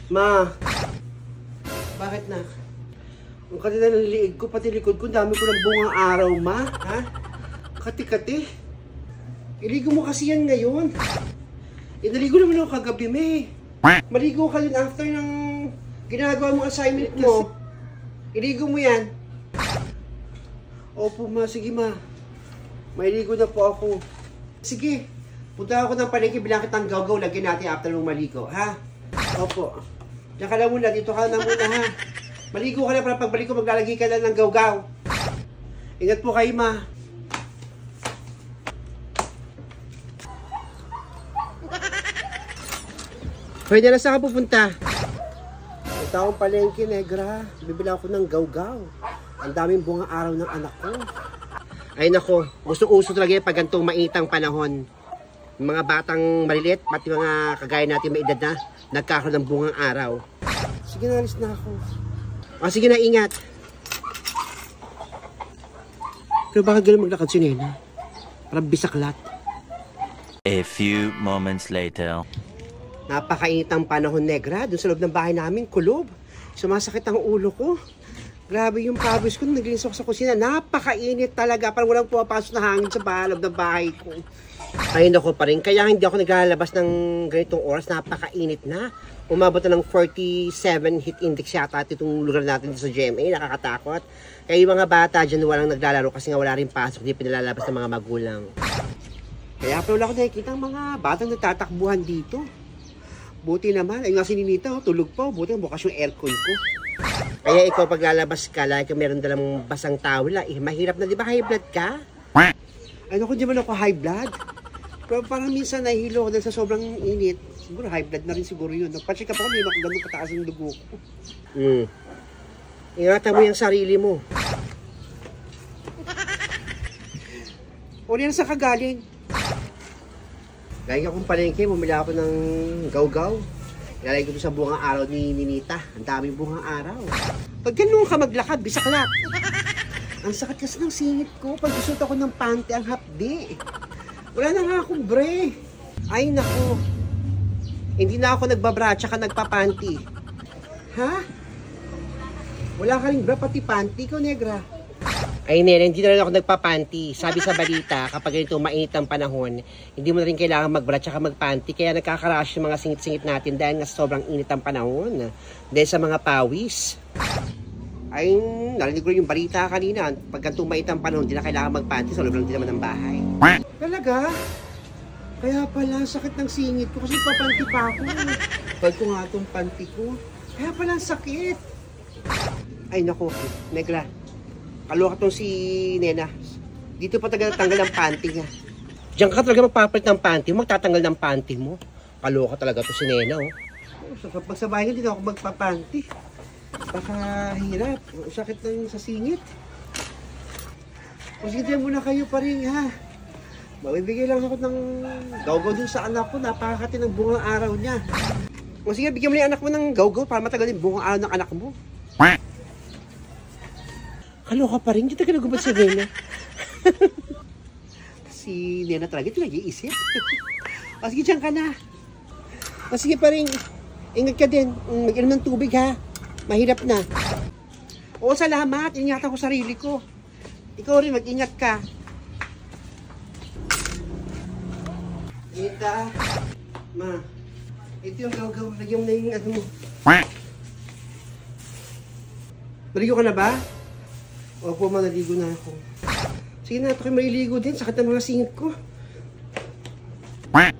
Ma, bakit na? Ang kanina ng liig ko, pati likod ko, dami ko ng bungang araw, ma. Ha? Kati-kati. Iligo mo kasi yan ngayon. Inaligo naman ako kagabi, me. Maligo ka yun after ng ginagawa mong assignment mo. Iligo mo yan. Opo, ma. Sige, ma. Mailigo na po ako. Sige. Punta ako ng palengke, bilang kitang gaw-gaw. Lagyan natin after mong maligo, ha? Opo. Diyan ka lang muna. Dito ka na muna, ha? Maligo ka na para pagbalik ko, maglalagay ka na ng gaw-gaw. Ingat po kayo, ma. Pwede na saan ka pupunta? Punta akong palengke, negra. Bibili ako ng gaw-gaw. Ang daming bunga araw ng anak ko. Ay nako, gusto-uso talaga yung pag ganitong mainitang panahon. Mga batang maliliit, pati mga kagaya natin may edad na, nagkakaroon ng bungang araw. Sige na, alis na ako. O sige na, ingat. Pero bakit gano'n maglakad si Nena? Parang bisaklat. A few moments later. Napakainit ang panahon, negra. Doon sa loob ng bahay namin, kulob. Sumasakit ang ulo ko. Grabe yung pawis ko nung naglinis ako sa kusina. Napakainit talaga. Parang walang pumapasok na hangin sa loob ng bahay ko. Ay nako pa rin. Kaya hindi ako naglalabas ng ganitong oras. Napakainit na. Umabot na ng 47 heat index yata at itong lugar natin sa GMA. Nakakatakot. Kaya yung mga bata dyan walang naglalaro kasi nga wala rin pasok. Hindi pinalalabas ng mga magulang. Kaya pa wala ko nakikita ang mga batang nagtatakbuhan dito. Buti naman. Ayun nga si Ninita, tulog pa. Buti bukas yung aircon ko. Kaya ikaw paglalabas ka, like meron dalang basang towel, mahirap na, di ba high blood ka? Ano kung di man ako high blood? Pero parang minsan nahihilo ko dahil sa sobrang init. Siguro high blood na rin siguro yun. Nagpa-check up ako, may ganun kataas yung dugo ko. Ingatan mo yung sarili mo. O yan sa kagaling. Gaya akong palengke, bumili ako ng gaw-gaw. Ilalagay ko sa bungang araw ni Ninita. Ang daming bungang araw. Pag ganun ka maglakad, bisaklat. Ang sakit kasi ng singit ko. Pag gusto ako ng panty, ang hapdi. Wala na nga akong bre. Ay naku. Hindi na ako nagbabra tsaka nagpapanty. Ha? Wala ka rin bra pati panty ko, negra. Ay nene, hindi na rin ako nagpapanty. Sabi sa balita, kapag ganito mainit ang panahon, hindi mo na rin kailangan magbra tsaka magpanty. Kaya nagkakarash yung mga singit-singit natin dahil nga sobrang init ang panahon. Dahil sa mga pawis. Ay, narinig ko yung balita kanina. Pag ganito mainit ang panahon, hindi na kailangan magpanty. Sa loob lang din naman ng bahay. Talaga? Kaya pala, sakit ng singit ko kasi papanty pa ako. Pag ko nga itong panty ko. Kaya pala sakit. Ay naku, negra. Kaloka tong si Nena. Dito pa tanggal ng panty niya. Diyan ka talaga magpapalit ng panty mo, magtatanggal ng panty mo. Kaloka talaga to si Nena, oh. So, pag sa bahay dito ako magpapanty. Baka hirap. Sakit lang sa singit. O sige, muna kayo pa rin, ha. Mabibigay lang ako ng gaw-gaw dun sa anak ko. Napakakati ng bungang araw niya. O sige, bigyan mo yung anak mo ng gaw-gaw para matagal yung bungang araw ng anak mo. Kaloka pa rin, dito ka nagubad si Nena. Si Nena talaga, ito nag-iisip. O sige, dyan ka na. O sige pa rin, ingat ka din. Mag-inom ng tubig ha. Mahirap na. Oo, salamat. Ingatan ko sarili ko. Ikaw rin, mag-ingat ka. Nita, ma, ito yung gaw-gaw. Lagyan mo na yung ano mo. Naligo ka na ba? Opo, naligo na ako. Sige na, ito kayo maliligo din. Sakit ng mga singit ko. Okay.